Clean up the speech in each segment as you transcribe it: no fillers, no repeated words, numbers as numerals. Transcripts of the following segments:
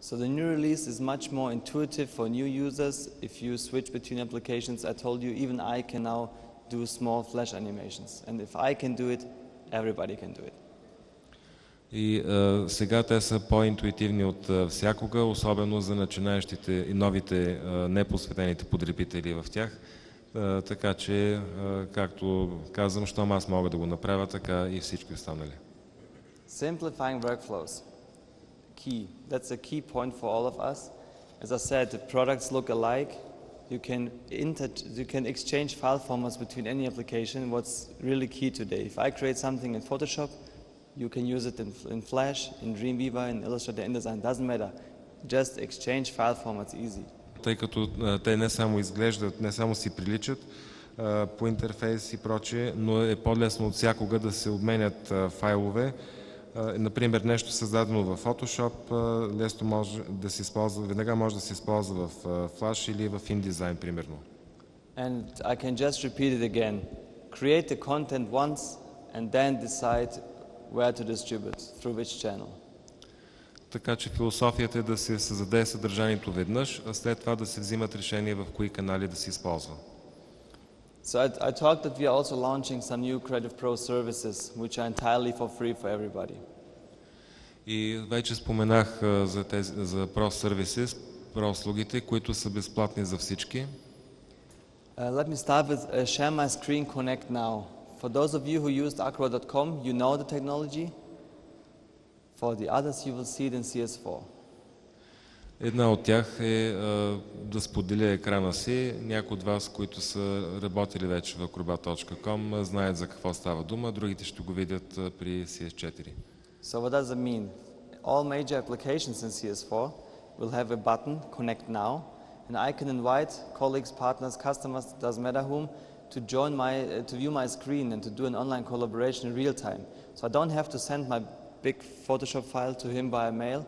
So the new release is much more intuitive for new users. If you switch between applications, I told you, even I can now do small flash animations. And if I can do it, everybody can do it. И сега те са по-интуитивни от всякога, особено за начинаещите и новите непосветените потребители в тях. Така че, както казвам, щом аз мога да го направя, така и всички останали. Simplifying workflows. Key. That's a key point for all of us. As I said, the products look alike. You can exchange file formats between any application. What's really key today? If I create something in Photoshop, you can use it in Flash, in Dreamweaver, in Illustrator, InDesign. Doesn't matter. Just exchange file formats easy. Тъй като те не само изглеждат, не само си приличат по интерфейс и прочее, но е по-лесно от всякога да се обменят файлове. Например, нещо създадено в Photoshop, лесно може да се използва, веднага може да се използва в Flash или в InDesign, примерно. And I can just repeat it again. Create the content once and then decide where to distribute, through which channel. Така че философията е да се създаде съдържанието веднъж, а след това да се взимат решения в кои канали да се използва. So I talked that we are also launching some new Creative Pro services, which are entirely for free for everybody. И вече споменах за Pro Services, Pro услугите, които са безплатни за всички. Let me start with Share My Screen Connect Now. For those of you who used acro.com, you know the technology. For the others, you will see it in CS4. Една от тях е да споделя екрана си. Някои от вас, които са работили вече в acrobat.com, знаят за какво става дума, другите ще го видят при CS4. So what does it mean? All major applications in CS4 will have a button, Connect Now, and I can invite colleagues, partners, customers, doesn't matter whom, to view my screen and to do an online collaboration in real time. So I don't have to send my big Photoshop file to him by mail.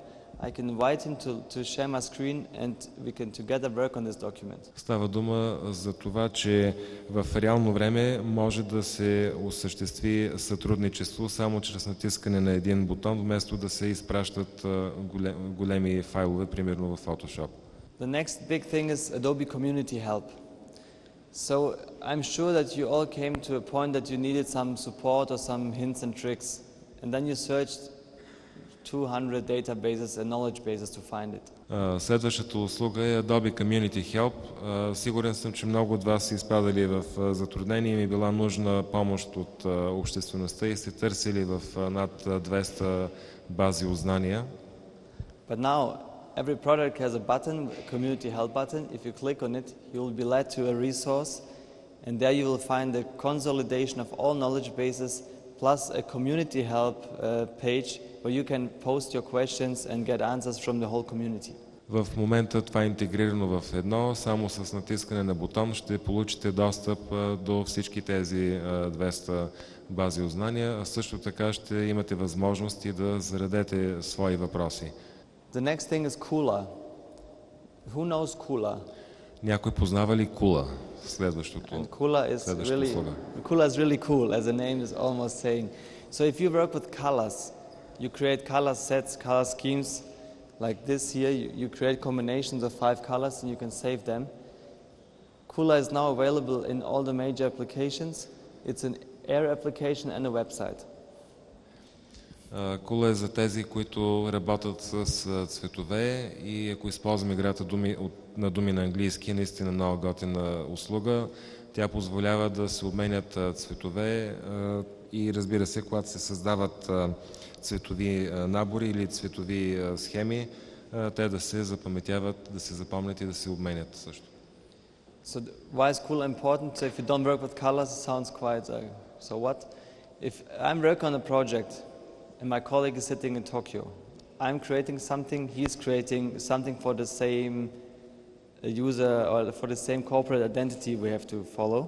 I can invite him to share my screen and we can together work on this document. Става дума за това, че в реално време може да се осъществи сътрудничество само чрез натискане на един бутон, вместо да се изпращат големи файлове, примерно в Photoshop. The next big thing is Adobe Community Help. So I'm sure that you all came to a point that you needed some support or some hints and tricks, and then you searched 200 databases and knowledge bases to find it. Следващата услуга е Adobe Community Help. Сигурен съм, че много от вас са изпадали в затруднение и ми била нужна помощ от обществеността и сте търсили в над 200 бази знания. But now every product has a button, a community help button. If you click on it, you will be led to a resource, and there you will find the consolidation of all knowledge bases plus a community help page where you can post your questions and get answers from the whole community. В момента това е интегрирано в едно, само с натискане на бутон ще получите достъп до всички тези 200 бази знания, а също така ще имате възможности да зададете свои въпроси. The next thing is Cooler. Who knows Cooler? Някой познава ли Cooler? Следващото. And Cooler is really cool, as the name is almost saying. So if you work with colors, you create color sets, color schemes, like this here. You create combinations of 5 colors and you can save them. Cooler is now available in all the major applications. It's an Air application and a website. Cooler е за тези, които работят с цветове и ако използваме играта на думи на английски, е наистина много готина услуга. Тя позволява да се обменят цветове и разбира се, когато се създават цветови набори или цветови схеми, те да се запаметяват, да се запомнят и да се обменят също. So why is Cooler important? So if you don't work with colors, it sounds quite so what? If I'm working on a project and my colleague is sitting in Tokyo, I'm creating something, he's creating something for the same user or for the same corporate identity we have to follow.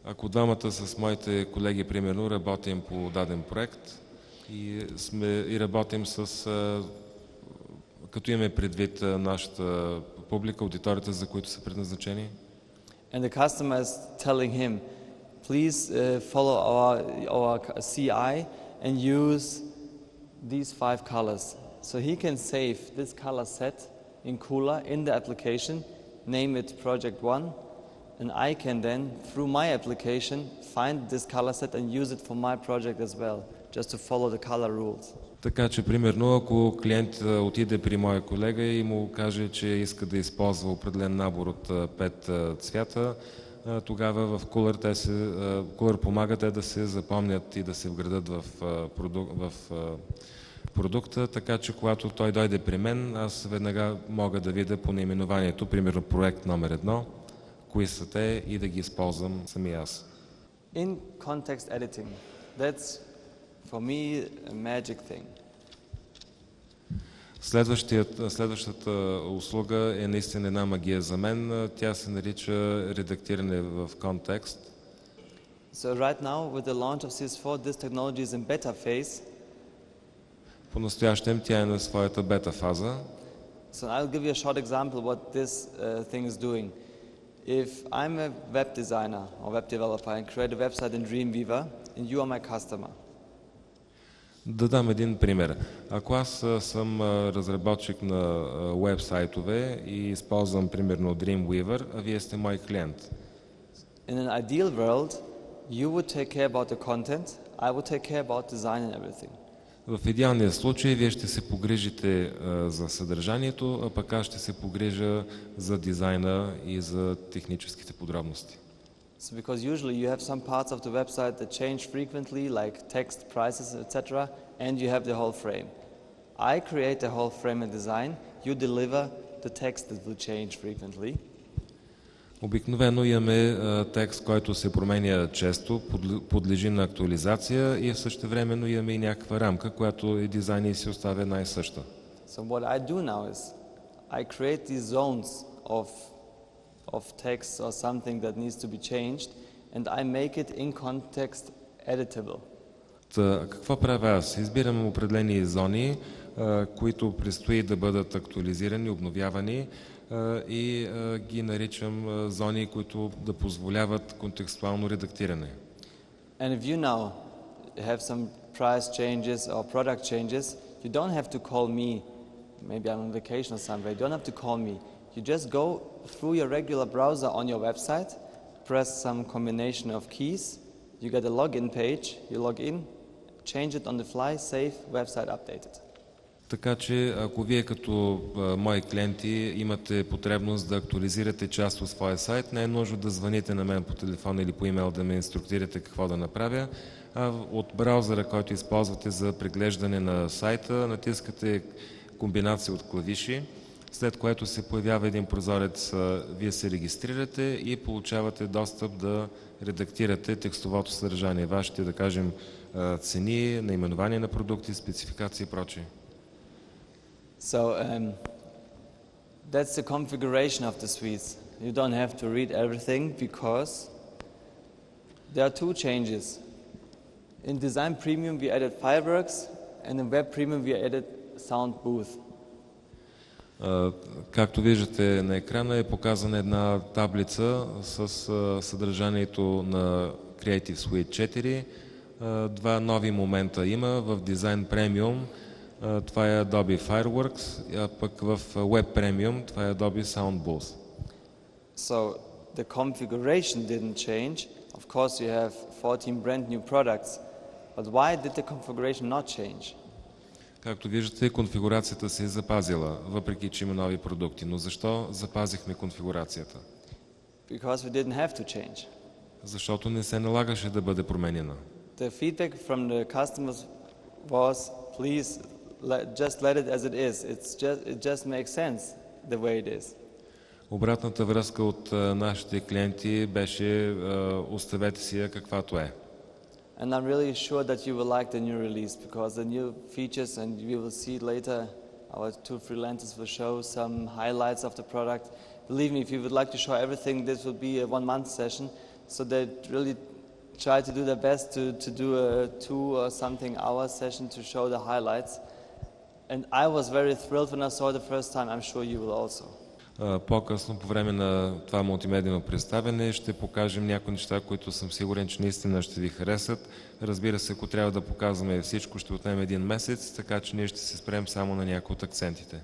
Ако двамата с моите колеги, примерно, работим по даден проект и работим като имаме предвид нашата публика, аудиторията, за които са предназначени. And the customer is telling him, please follow our CI and use these 5 colors. So he can save this color set in Cooler in the application, name it Project 1, and I can then, through my application, find this color set and use it for my project as well, just to follow the color rules. Така че, примерно, ако клиент отиде при моя колега и му каже, че иска да използва определен набор от 5 цвята, тогава в Cooler помага те да се запомнят и да се вградат в продукта, така че когато той дойде при мен, аз веднага мога да видя по наименованието, примерно проект номер 1, кои са те и да ги използвам сами аз. In context editing, that's for me a magic thing. Следващата услуга е наистина една магия за мен. Тя се нарича редактиране в контекст. So right now with the launch of CS4, this technology is in beta phase. По-настоящем тя е на своята бета фаза. So I'll give you a short example what this thing is doing. If I'm a web designer or web developer and create a website in Dreamweaver and you are my customer. Да дам един пример. Ако аз съм разработчик на уебсайтове и използвам примерно Dreamweaver, а вие сте мой клиент. In an ideal world, you would take care about the content, I would take care about design and everything. В идеалния случай вие ще се погрижите за съдържанието, а пък аз ще се погрижа за дизайна и за техническите подробности. So because usually you have some parts of the website that change frequently, like text, prices, etc., and you have the whole frame. I create the whole frame and design, you deliver the text that will change frequently. Обикновено имаме текст, който се променя често, подлежи на актуализация и в същевременно имаме и някаква рамка, която е дизайн и си оставя една и съща. So what I do now is I create these zones of text or something that needs to be changed and I make it in context editable. Какво правя аз? Избирам определени зони, които предстои да бъдат актуализирани, обновявани и ги наричам зони, които да позволяват контекстуално редактиране. And if you now have some price changes or product changes, you don't have to call me. Maybe I'm on vacation or somewhere. You don't have to call me. You just go through your regular browser on your website, press some combination of keys, you get a login page, you log in, change it on the fly, save, website updated. Така че, ако вие като мои клиенти имате потребност да актуализирате част от своя сайт, не е нужно да звъните на мен по телефон или по имейл да ме инструктирате какво да направя, а от браузъра, който използвате за преглеждане на сайта, натискате комбинация от клавиши, след което се появява един прозорец, вие се регистрирате и получавате достъп да редактирате текстовото съдържание, вашите, да кажем, цени, наименования на продукти, спецификации и прочее. So that's the configuration of the suites. You don't have to read everything because there are two changes. In Design Premium we added Fireworks and in Web Premium we added Sound Booth. Както виждате на екрана е показана една таблица с съдържанието на Creative Suite 4. Два нови момента има в Design Premium. Това е Adobe Fireworks, а пък в Web Premium това е Adobe Sound Booth. So the configuration didn't change. Of course you have 14 brand new products. But why did the configuration not change? Както виждате, конфигурацията се е запазила, въпреки че има нови продукти. Но защо запазихме конфигурацията? Because we didn't have to change. Защото не се налагаше да бъде променена. The feedback from the customers was, please just let it as it is. It just makes sense the way it is. Обратната връзка от нашите клиенти беше оставете си я каквато е. And I'm really sure that you will like the new release because the new features, and we will see later, our two freelancers will show some highlights of the product. Believe me, if you would like to show everything, this will be a 1-month session. So they really try to do their best to do a 2 or something hour session to show the highlights. And I was very thrilled when I saw it the first time. I'm sure you will also. По-късно, по време на това мултимедийно представяне, ще покажем някои неща, които съм сигурен, че наистина ще ви харесат. Разбира се, ако трябва да показваме всичко, ще отнеме един месец, така че ние ще се спрем само на някои от акцентите.